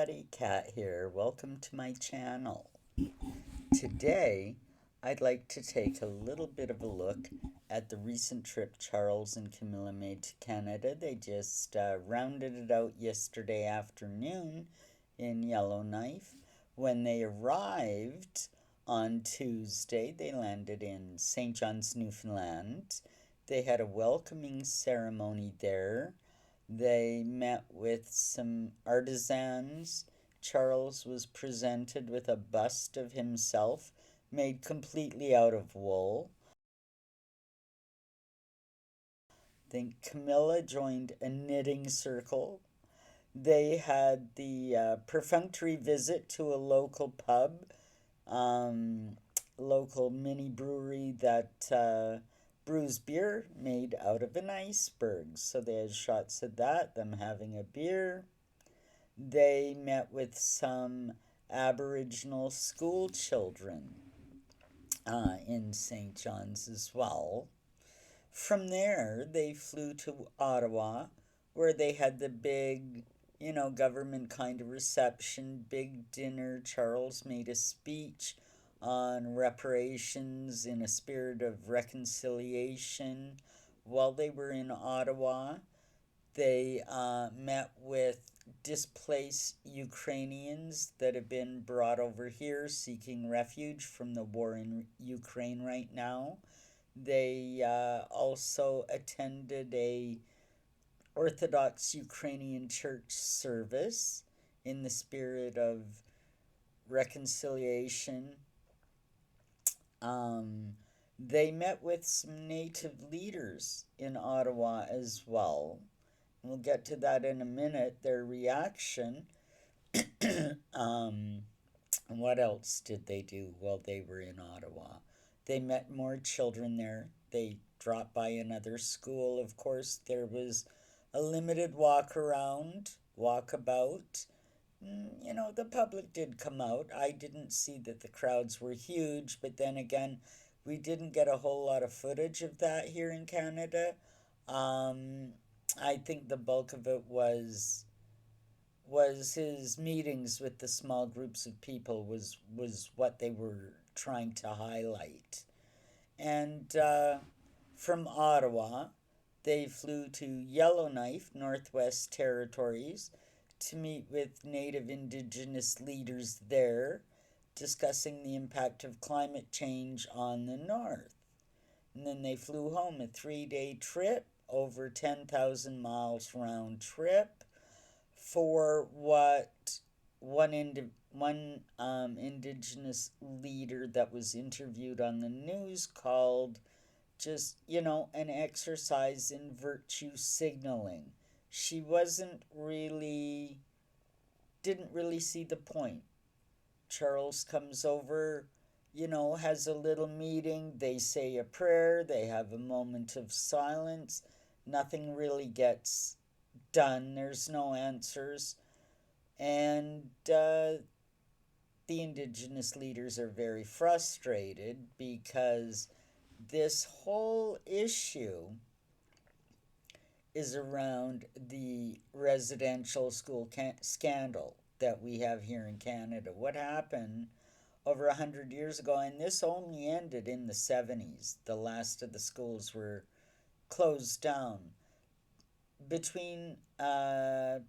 everybody, Kat here. Welcome to my channel. Today, I'd like to take a little bit of a look at the recent trip Charles and Camilla made to Canada. They just rounded it out yesterday afternoon in Yellowknife. When they arrived on Tuesday, they landed in St. John's, Newfoundland. They had a welcoming ceremony there. They met with some artisans. Charles was presented with a bust of himself made completely out of wool. Then Camilla joined a knitting circle. They had the perfunctory visit to a local pub, um, local mini brewery that brews beer made out of an iceberg. So they had shots of that, them having a beer. They met with some Aboriginal school children in St. John's as well. From there, they flew to Ottawa, where they had the big, government kind of reception, big dinner. Charles made a speech on reparations in a spirit of reconciliation. While they were in Ottawa, they met with displaced Ukrainians that have been brought over here seeking refuge from the war in Ukraine right now. They also attended a Orthodox Ukrainian church service in the spirit of reconciliation. Um, they met with some native leaders in Ottawa as well. We'll get to that in a minute, their reaction. um, what else did they do while they were in Ottawa? They met more children there. They dropped by another school. Of course, there was a limited walkabout. The public did come out. I didn't see that the crowds were huge, but then again, we didn't get a whole lot of footage of that here in Canada. Um, I think the bulk of it was his meetings with the small groups of people was what they were trying to highlight. And from Ottawa, they flew to Yellowknife, Northwest Territories, to meet with Native Indigenous leaders there, discussing the impact of climate change on the North. And then they flew home, a 3-day trip, over 10,000 miles round trip, for what one Indigenous leader that was interviewed on the news called just, an exercise in virtue signaling. She didn't really see the point. Charles comes over, has a little meeting. They say a prayer, they have a moment of silence. Nothing really gets done, there's no answers. And the Indigenous leaders are very frustrated because this whole issue is around the residential school scandal that we have here in Canada. What happened over 100 years ago, and this only ended in the 70s. The last of the schools were closed down. Between, I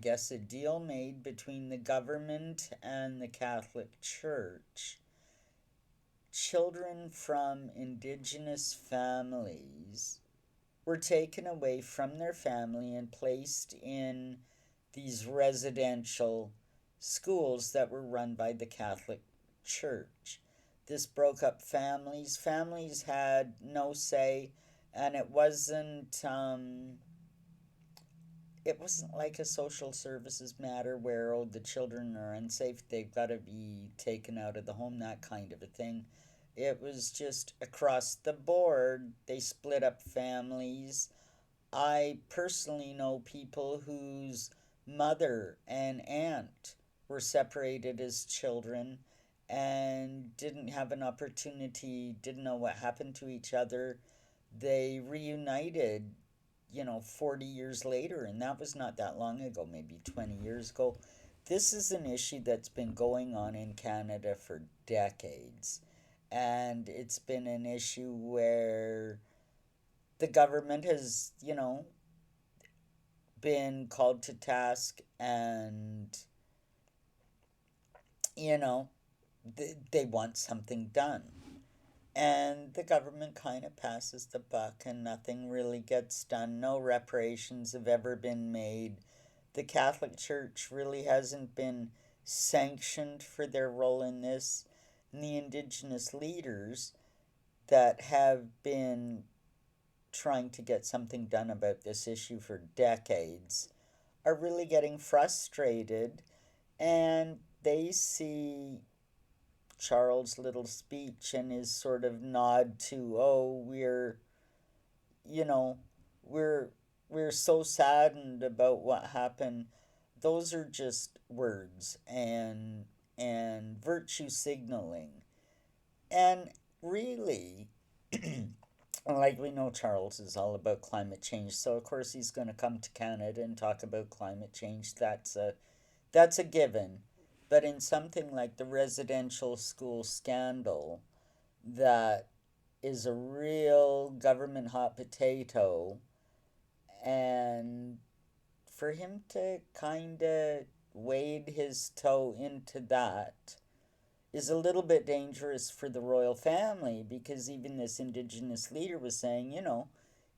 guess, a deal made between the government and the Catholic Church, children from Indigenous families were taken away from their family and placed in these residential schools that were run by the Catholic Church. This broke up families. Families had no say, and it wasn't like a social services matter where, oh, the children are unsafe, they've got to be taken out of the home, that kind of a thing. It was just across the board. They split up families. I personally know people whose mother and aunt were separated as children and didn't have an opportunity, didn't know what happened to each other. They reunited, 40 years later, and that was not that long ago, maybe 20 years ago. this is an issue that's been going on in Canada for decades. And it's been an issue where the government has, been called to task and, you know, they want something done. And the government kind of passes the buck and nothing really gets done. No reparations have ever been made. The Catholic Church really hasn't been sanctioned for their role in this. And the Indigenous leaders that have been trying to get something done about this issue for decades are really getting frustrated, and they see Charles' little speech and his sort of nod to, oh, you know, we're we're so saddened about what happened. Those are just words and virtue signaling. And really, like we know Charles is all about climate change, so of course he's going to come to Canada and talk about climate change. That's a given. But in something like the residential school scandal, that is a real government hot potato, and for him to kind of wade his toe into that is a little bit dangerous for the royal family, because even this indigenous leader was saying,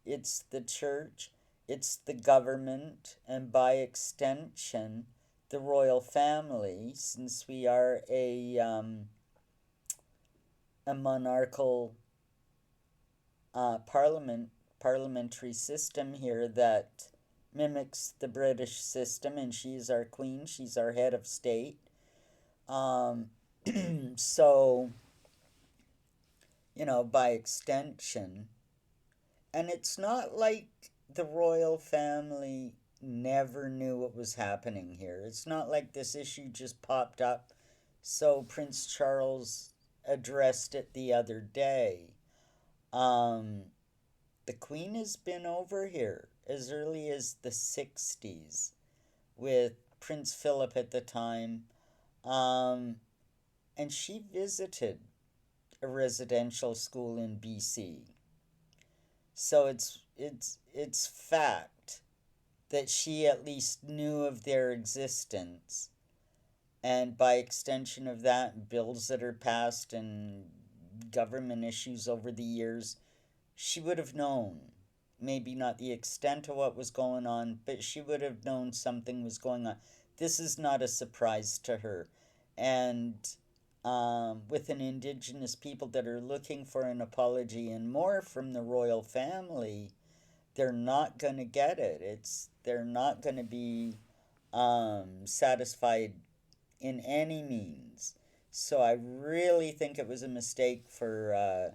it's the church, it's the government, and by extension, the royal family, since we are a monarchical parliamentary system here that mimics the British system, and she's our queen, she's our head of state. Um, so, by extension, and it's not like the royal family never knew what was happening here. It's not like this issue just popped up, so Prince Charles addressed it the other day. Um, the Queen has been over here as early as the 60s with Prince Philip at the time, um, and she visited a residential school in BC. So it's fact that she at least knew of their existence, and by extension of that, bills that are passed and government issues over the years, she would have known. Maybe not the extent of what was going on, but she would have known something was going on. This is not a surprise to her. And with an Indigenous people that are looking for an apology and more from the royal family, they're not going to get it. They're not going to be satisfied in any means. So I really think it was a mistake for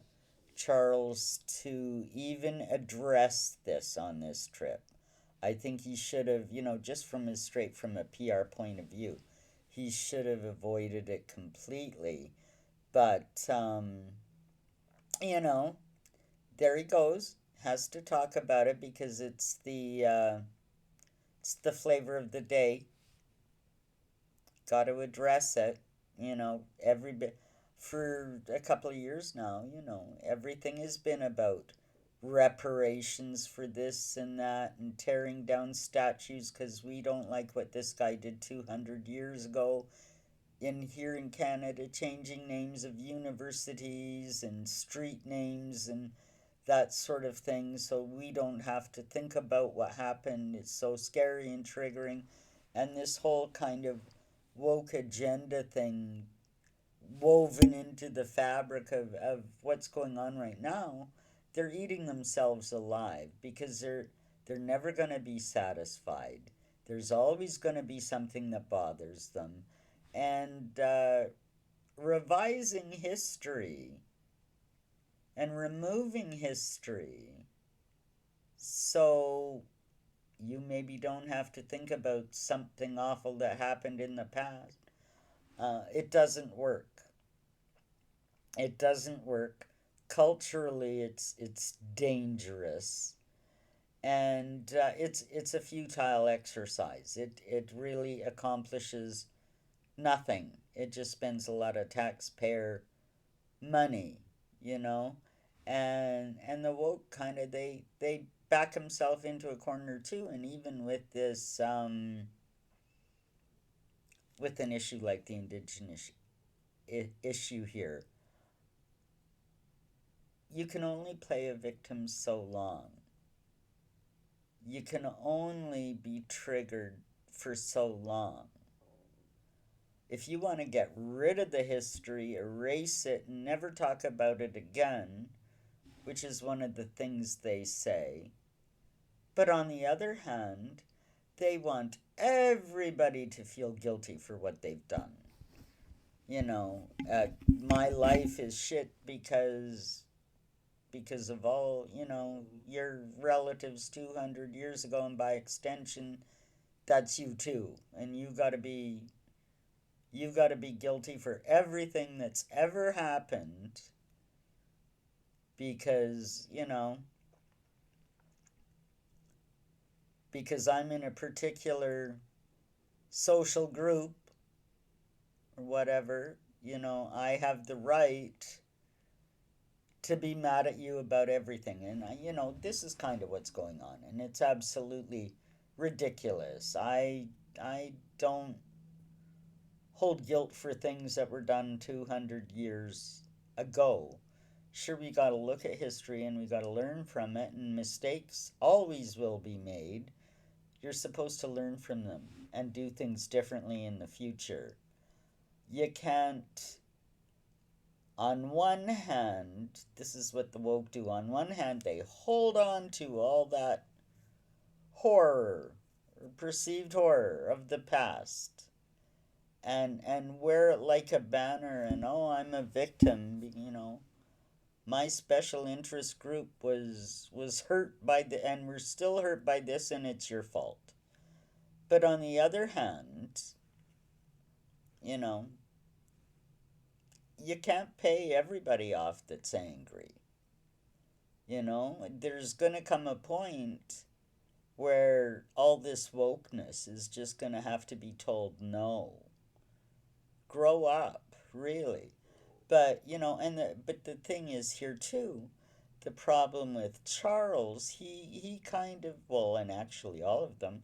Charles to even address this on this trip. I think he should have, just straight from a PR point of view, he should have avoided it completely. But, you know, there he goes. Has to talk about it because it's the flavor of the day. Got to address it. Every bit for a couple of years now. Everything has been about reparations for this and that and tearing down statues because we don't like what this guy did 200 years ago. In here in Canada, changing names of universities and street names and that sort of thing, so we don't have to think about what happened. It's so scary and triggering. And this whole kind of woke agenda thing woven into the fabric of what's going on right now, they're eating themselves alive because they're never going to be satisfied. There's always going to be something that bothers them. And revising history and removing history so you maybe don't have to think about something awful that happened in the past. It doesn't work. It doesn't work. Culturally, it's dangerous, and it's a futile exercise. It really accomplishes nothing. It just spends a lot of taxpayer money, you know, and the woke kind of they back himself into a corner too. And even with this with an issue like the indigenous issue here, you can only play a victim so long. You can only be triggered for so long. If you want to get rid of the history, erase it, and never talk about it again, which is one of the things they say. But on the other hand, they want everybody to feel guilty for what they've done. My life is shit because of all, your relatives 200 years ago, and by extension, that's you too. And you got to be guilty for everything that's ever happened because, because I'm in a particular social group or whatever, I have the right to be mad at you about everything. And, this is kind of what's going on. And it's absolutely ridiculous. I don't hold guilt for things that were done 200 years ago. Sure, we got to look at history and we got to learn from it, and mistakes always will be made. You're supposed to learn from them and do things differently in the future. You can't, on one hand, this is what the woke do. On one hand, they hold on to all that horror, or perceived horror of the past, and wear it like a banner, and oh, I'm a victim, my special interest group was hurt by and we're still hurt by this, and it's your fault. But on the other hand, you know you can't pay everybody off that's angry. There's gonna come a point where all this wokeness is just gonna have to be told no. Grow up, really. But the thing is here too, the problem with Charles, he kind of, well, and actually all of them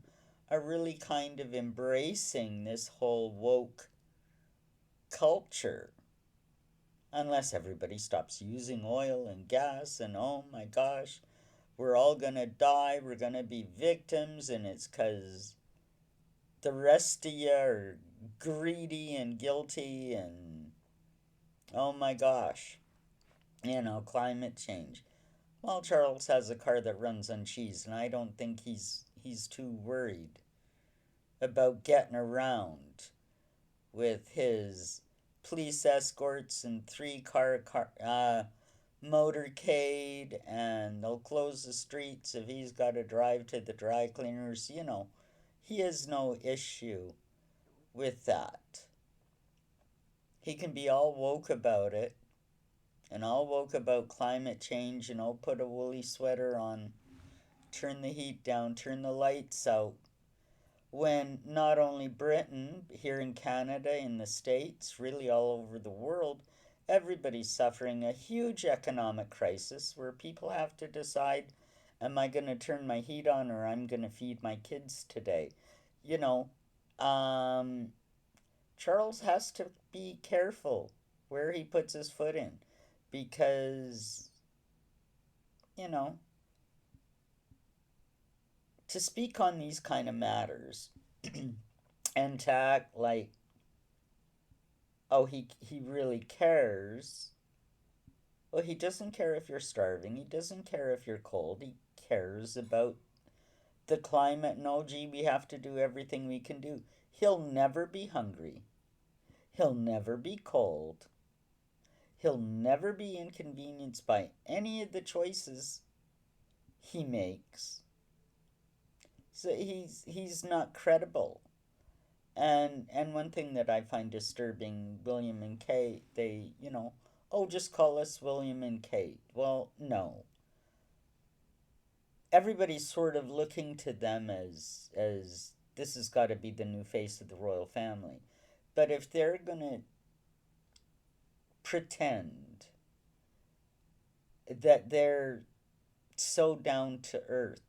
are really kind of embracing this whole woke culture, unless everybody stops using oil and gas, and oh my gosh, we're all gonna die, we're gonna be victims, and it's because the rest of you are greedy and guilty, and oh my gosh, climate change. Well, Charles has a car that runs on cheese, and I don't think he's too worried about getting around with his police escorts and three car motorcade, and they'll close the streets if he's got to drive to the dry cleaners. He has no issue with that. He can be all woke about it, and all woke about climate change, and I'll put a woolly sweater on, turn the heat down, turn the lights out. When not only Britain, here in Canada, in the States, really all over the world, everybody's suffering a huge economic crisis where people have to decide, am I going to turn my heat on, or I'm going to feed my kids today? You know, um, Charles has to be careful where he puts his foot in because, you know, to speak on these kind of matters and to act like, oh, he really cares. Well, he doesn't care if you're starving. He doesn't care if you're cold. He cares about the climate. And oh, gee, we have to do everything we can do. He'll never be hungry. He'll never be cold. He'll never be inconvenienced by any of the choices he makes. So he's not credible. And one thing that I find disturbing, William and Kate, they, oh, just call us William and Kate. Well, no. everybody's sort of looking to them as this has got to be the new face of the royal family. But if they're going to pretend that they're so down to earth,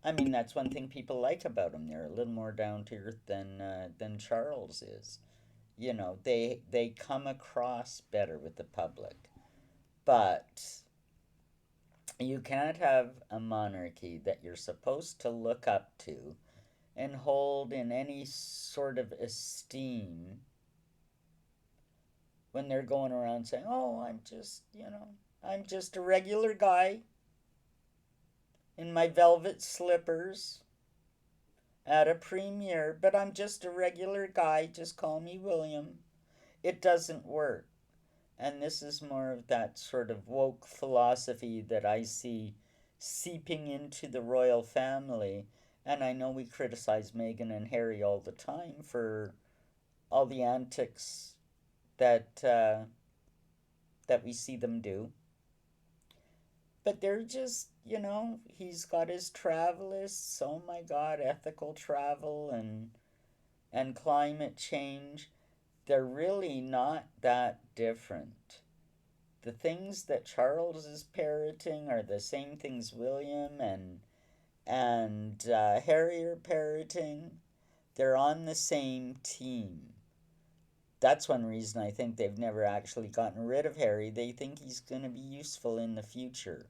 I mean, that's one thing people like about them. They're a little more down to earth than Charles is. You know, they come across better with the public. But you can't have a monarchy that you're supposed to look up to and hold in any sort of esteem when they're going around saying, "Oh, I'm just a regular guy in my velvet slippers at a premiere, but I'm just a regular guy, just call me William." It doesn't work. And this is more of that sort of woke philosophy that I see seeping into the royal family. And I know we criticize Meghan and Harry all the time for all the antics that we see them do. But they're just, he's got his travelists. Oh my God, ethical travel and climate change. They're really not that different. The things that Charles is parroting are the same things William and Harry are parroting. They're on the same team. That's one reason I think they've never actually gotten rid of Harry. They think he's going to be useful in the future.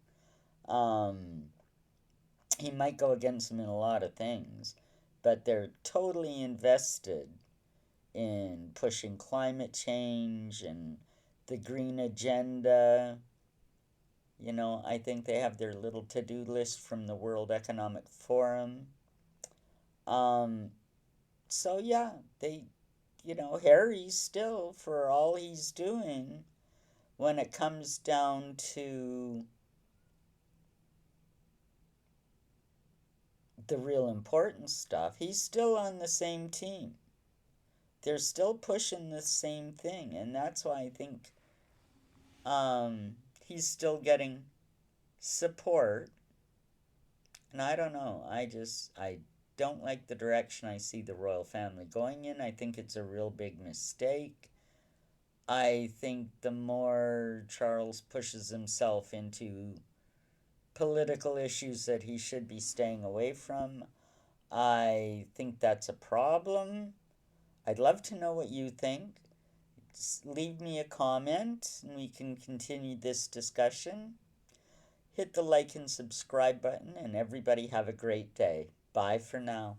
Um, he might go against them in a lot of things, but they're totally invested in pushing climate change and the green agenda. I think they have their little to-do list from the World Economic Forum. Um, so yeah, Harry still, for all he's doing, when it comes down to the real important stuff, he's still on the same team. They're still pushing the same thing, and that's why I think he's still getting support. And I don't know. I don't like the direction I see the royal family going in. I think it's a real big mistake. I think the more Charles pushes himself into political issues that he should be staying away from, I think that's a problem. I'd love to know what you think. Just leave me a comment and we can continue this discussion. Hit the like and subscribe button, and everybody have a great day. Bye for now.